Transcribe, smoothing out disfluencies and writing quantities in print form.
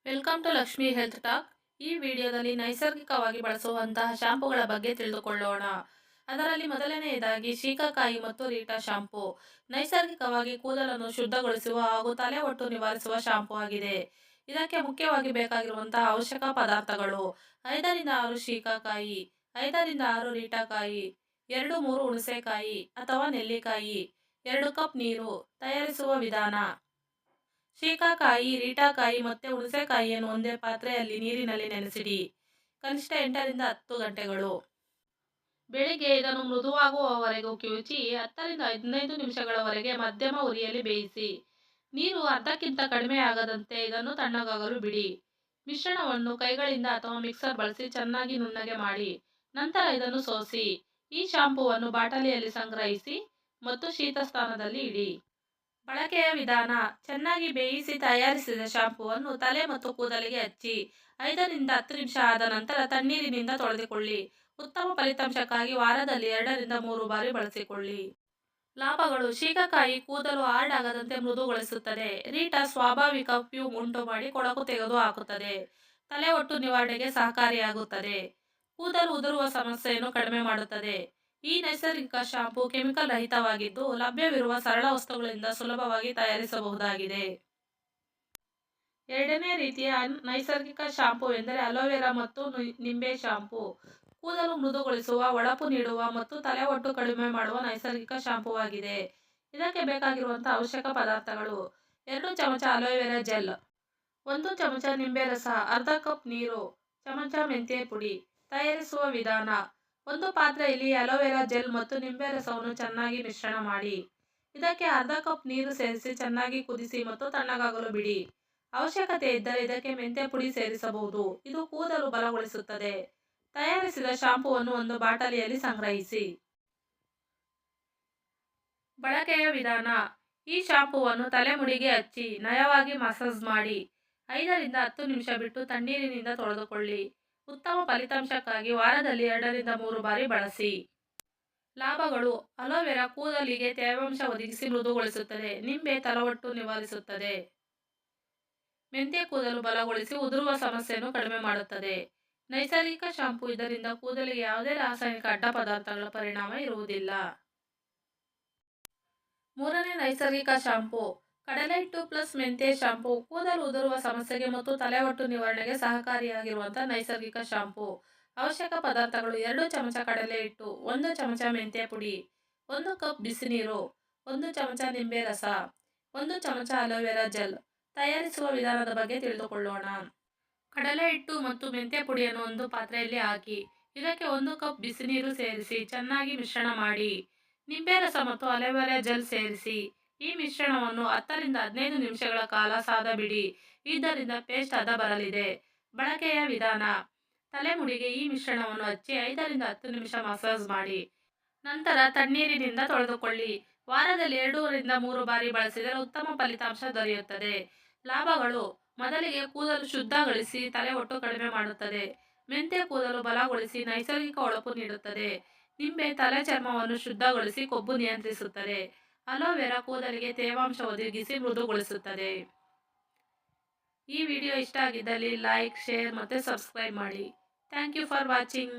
Welcome to Lakshmi health talk. ಈ ವಿಡಿಯೋದಲ್ಲಿ ನೈಸರ್ಗಿಕವಾಗಿ ಬಳಸುವಂತಹ ಶಾಂಪೂಗಳ ಬಗ್ಗೆ ತಿಳಿದುಕೊಳ್ಳೋಣ. ಅದರಲ್ಲಿ ಮೊದಲನೆಯದಾಗಿ ಶೀಕಾಕಾಯಿ ಮತ್ತು ರೀಟಾ ಶಾಂಪೂ. ನೈಸರ್ಗಿಕವಾಗಿ ಕೂದಲನ್ನು ಶುದ್ಧಗೊಳಿಸುವ ಹಾಗೂ ತಲೆ ಒಟ್ಟು ನಿವಾರಿಸುವ ಶಾಂಪೂ ಆಗಿದೆ. ಇದಕ್ಕೆ ಮುಖ್ಯವಾಗಿ ಬೇಕಾಗಿರುವಂತಹ ಅವಶ್ಯಕ ಪದಾರ್ಥಗಳು: 5 ರಿಂದ 6 ಶೀಕಾಕಾಯಿ, 5 ರಿಂದ 6 ರೀಟಾಕಾಯಿ, 2-3 ಹುಣಸೆಕಾಯಿ ಅಥವಾ ನೆಲ್ಲಿಕಾಯಿ, 2 ಕಪ್ ನೀರು. ತಯಾರಿಸುವ ವಿಧಾನ: ಶೀಕಾಕಾಯಿ, ರೀಟಾಕಾಯಿ ಮತ್ತು ಹುಣಸೆಕಾಯಿಯನ್ನು ಒಂದೇ ಪಾತ್ರೆಯಲ್ಲಿ ನೀರಿನಲ್ಲಿ ನೆನೆಸಿಡಿ, ಕನಿಷ್ಠ 8 ರಿಂದ 10 ಗಂಟೆಗಳು. ಬೆಳಿಗ್ಗೆ ಇದನ್ನು ಮೃದುವಾಗುವವರೆಗೂ ಕಿವುಚಿ 10 ರಿಂದ 15 ನಿಮಿಷಗಳವರೆಗೆ ಮಧ್ಯಮ ಉರಿಯಲ್ಲಿ ಬೇಯಿಸಿ. ನೀರು ಅರ್ಧಕ್ಕಿಂತ ಕಡಿಮೆ ಆಗದಂತೆ ಇದನ್ನು ತಣ್ಣಗಾಗಲು ಬಿಡಿ. ಮಿಶ್ರಣವನ್ನು ಕೈಗಳಿಂದ ಅಥವಾ ಮಿಕ್ಸರ್ ಬಳಸಿ ಚೆನ್ನಾಗಿ ನುಣ್ಣಗೆ ಮಾಡಿ. ನಂತರ ಇದನ್ನು ಸೋಸಿ. ಈ ಶಾಂಪೂವನ್ನು ಬಾಟಲಿಯಲ್ಲಿ ಸಂಗ್ರಹಿಸಿ ಮತ್ತು ಶೀತ ಸ್ಥಾನದಲ್ಲಿ ಇಡಿ. ಬಳಕೆಯ ವಿಧಾನ: ಚೆನ್ನಾಗಿ ಬೇಯಿಸಿ ತಯಾರಿಸಿದ ಶಾಂಪೂವನ್ನು ತಲೆ ಮತ್ತು ಕೂದಲಿಗೆ ಹಚ್ಚಿ 5 ರಿಂದ 10 ನಿಮಿಷ ಆದ ನಂತರ ತಣ್ಣೀರಿನಿಂದ ತೊಳೆದುಕೊಳ್ಳಿ. ಉತ್ತಮ ಫಲಿತಾಂಶಕ್ಕಾಗಿ ವಾರದಲ್ಲಿ 2 ರಿಂದ 3 ಬಾರಿ ಬಳಸಿಕೊಳ್ಳಿ. ಲಾಭಗಳು: ಶೀಕಾಕಾಯಿ ಕೂದಲು ಹಾರ್ಡ್ ಆಗದಂತೆ ಮೃದುಗೊಳಿಸುತ್ತದೆ. ರೀಟಾ ಸ್ವಾಭಾವಿಕ ಫ್ಯೂಮ್ ಉಂಟುಮಾಡಿ ಕೊಳಕು ತೆಗೆದು ಹಾಕುತ್ತದೆ. ತಲೆ ಒಟ್ಟು ನಿವಾರಣೆಗೆ ಸಹಕಾರಿಯಾಗುತ್ತದೆ. ಕೂದಲು ಉದುರುವ ಸಮಸ್ಯೆಯನ್ನು ಕಡಿಮೆ ಮಾಡುತ್ತದೆ. ಈ ನೈಸರ್ಗಿಕ ಶಾಂಪೂ ಕೆಮಿಕಲ್ ರಹಿತವಾಗಿದ್ದು ಲಭ್ಯವಿರುವ ಸರಳ ವಸ್ತುಗಳಿಂದ ಸುಲಭವಾಗಿ ತಯಾರಿಸಬಹುದಾಗಿದೆ. ಎರಡನೇ ರೀತಿಯ ನೈಸರ್ಗಿಕ ಶಾಂಪೂ ಎಂದರೆ ಅಲೋವೆರಾ ಮತ್ತು ನಿಂಬೆ ಶಾಂಪೂ. ಕೂದಲು ಮೃದುಗೊಳಿಸುವ, ಹೊಳಪು ನೀಡುವ ಮತ್ತು ತಲೆ ಒಟ್ಟು ಕಡಿಮೆ ಮಾಡುವ ನೈಸರ್ಗಿಕ ಶಾಂಪೂವಾಗಿದೆ. ಇದಕ್ಕೆ ಬೇಕಾಗಿರುವಂತಹ ಅವಶ್ಯಕ ಪದಾರ್ಥಗಳು: 2 ಚಮಚ ಅಲೋವೆರಾ ಜೆಲ್, 1 ಚಮಚ ನಿಂಬೆ ರಸ, ಅರ್ಧ ಕಪ್ ನೀರು, ಚಮಚ ಮೆಂತ್ಯ ಪುಡಿ. ತಯಾರಿಸುವ ವಿಧಾನ: ಒಂದು ಪಾತ್ರೆಯಲ್ಲಿ ಅಲೋವೆರಾ ಜೆಲ್ ಮತ್ತು ನಿಂಬೆ ರಸವನ್ನು ಚೆನ್ನಾಗಿ ಮಿಶ್ರಣ ಮಾಡಿ. ಇದಕ್ಕೆ ಅರ್ಧ ಕಪ್ ನೀರು ಸೇರಿಸಿ ಚೆನ್ನಾಗಿ ಕುದಿಸಿ ಮತ್ತು ತಣ್ಣಗಾಗಲು ಬಿಡಿ. ಅವಶ್ಯಕತೆ ಇದ್ದರೆ ಇದಕ್ಕೆ ಮೆಂತ್ಯ ಪುಡಿ ಸೇರಿಸಬಹುದು. ಇದು ಕೂದಲು ಬಲಗೊಳಿಸುತ್ತದೆ. ತಯಾರಿಸಿದ ಶಾಂಪೂವನ್ನು ಒಂದು ಬಾಟಲಿಯಲ್ಲಿ ಸಂಗ್ರಹಿಸಿ. ಬಳಕೆಯ ವಿಧಾನ: ಈ ಶಾಂಪೂವನ್ನು ತಲೆಮುಡಿಗೆ ಹಚ್ಚಿ ನಯವಾಗಿ ಮಸಾಜ್ ಮಾಡಿ 5 ರಿಂದ 10 ನಿಮಿಷ ಬಿಟ್ಟು ತಣ್ಣೀರಿನಿಂದ ತೊಳೆದುಕೊಳ್ಳಿ. ಉತ್ತಮ ಫಲಿತಾಂಶಕ್ಕಾಗಿ ವಾರದಲ್ಲಿ 2 ರಿಂದ 3 ಬಾರಿ ಬಳಸಿ. ಲಾಭಗಳು: ಅಲೋವೆರಾ ಕೂದಲಿಗೆ ತೇವಾಂಶ ಒದಗಿಸಿ ಮೃದುಗೊಳಿಸುತ್ತದೆ. ನಿಂಬೆ ತಲವೊಟ್ಟು ನಿವಾರಿಸುತ್ತದೆ. ಮೆಂತ್ಯ ಕೂದಲು ಬಲಗೊಳಿಸಿ ಉದುರುವ ಸಮಸ್ಯೆಯನ್ನು ಕಡಿಮೆ ಮಾಡುತ್ತದೆ. ನೈಸರ್ಗಿಕ ಶಾಂಪೂ. ಇದರಿಂದ ಕೂದಲಿಗೆ ಯಾವುದೇ ರಾಸಾಯನಿಕ ಅಡ್ಡ ಪದಾರ್ಥಗಳ ಪರಿಣಾಮ ಇರುವುದಿಲ್ಲ. ಮೂರನೇ ನೈಸರ್ಗಿಕ ಶಾಂಪೂ: ಕಡಲೆ ಹಿಟ್ಟು ಪ್ಲಸ್ ಮೆಂತ್ಯ ಶಾಂಪೂ. ಕೂದಲು ಉದುರುವ ಸಮಸ್ಯೆಗೆ ಮತ್ತು ತಲೆ ಒಟ್ಟು ನಿವಾರಣೆಗೆ ಸಹಕಾರಿಯಾಗಿರುವಂತಹ ನೈಸರ್ಗಿಕ ಶಾಂಪೂ. ಅವಶ್ಯಕ ಪದಾರ್ಥಗಳು: 2 ಚಮಚ ಕಡಲೆ ಹಿಟ್ಟು, 1 ಚಮಚ ಮೆಂತ್ಯ ಪುಡಿ, 1 ಕಪ್ ಬಿಸಿ ನೀರು, 1 ಚಮಚ ನಿಂಬೆ ರಸ, 1 ಚಮಚ ಅಲೋವೆರಾ ಜೆಲ್. ತಯಾರಿಸುವ ವಿಧಾನದ ಬಗ್ಗೆ ತಿಳಿದುಕೊಳ್ಳೋಣ. ಕಡಲೆ ಹಿಟ್ಟು ಮತ್ತು ಮೆಂತ್ಯ ಪುಡಿಯನ್ನು ಒಂದು ಪಾತ್ರೆಯಲ್ಲಿ ಹಾಕಿ ಇದಕ್ಕೆ 1 ಕಪ್ ಬಿಸಿ ನೀರು ಸೇರಿಸಿ ಚೆನ್ನಾಗಿ ಮಿಶ್ರಣ ಮಾಡಿ. ನಿಂಬೆ ರಸ ಮತ್ತು ಅಲೋವೆರಾ ಜೆಲ್ ಸೇರಿಸಿ ಈ ಮಿಶ್ರಣವನ್ನು 10 ರಿಂದ 15 ನಿಮಿಷಗಳ ಕಾಲ ಸಾದ ಬಿಡಿ. ಇದರಿಂದ ಪೇಸ್ಟ್ ಹದ ಬರಲಿದೆ. ಬಳಕೆಯ ವಿಧಾನ: ತಲೆಮುಡಿಗೆ ಈ ಮಿಶ್ರಣವನ್ನು ಹಚ್ಚಿ 5 ರಿಂದ 10 ನಿಮಿಷ ಮಸಾಜ್ ಮಾಡಿ. ನಂತರ ತಣ್ಣೀರಿನಿಂದ ತೊಳೆದುಕೊಳ್ಳಿ. ವಾರದಲ್ಲಿ 2 ರಿಂದ 3 ಬಾರಿ ಬಳಸಿದರೆ ಉತ್ತಮ ಫಲಿತಾಂಶ ದೊರೆಯುತ್ತದೆ. ಲಾಭಗಳು: ಮೊದಲಿಗೆ ಕೂದಲು ಶುದ್ಧಗೊಳಿಸಿ ತಲೆ ಒಟ್ಟು ಕಡಿಮೆ ಮಾಡುತ್ತದೆ. ಮೆಂತ್ಯ ಕೂದಲು ಬಲಗೊಳಿಸಿ ನೈಸರ್ಗಿಕ ಹೊಳಪು ನೀಡುತ್ತದೆ. ನಿಂಬೆ ತಲೆ ಚರ್ಮವನ್ನು ಶುದ್ಧಗೊಳಿಸಿ ಕೊಬ್ಬು ನಿಯಂತ್ರಿಸುತ್ತದೆ. ಅಲೋವೆರಾ ಕೂದಲಿಗೆ ತೇವಾಂಶ ಒದಗಿಸಿ ಮೃದುಗೊಳಿಸುತ್ತದೆ. ಈ ವಿಡಿಯೋ ಇಷ್ಟ ಆಗಿದ್ದಲ್ಲಿ ಲೈಕ್, ಶೇರ್ ಮತ್ತು ಸಬ್ಸ್ಕ್ರೈಬ್ ಮಾಡಿ. Thank you for watching.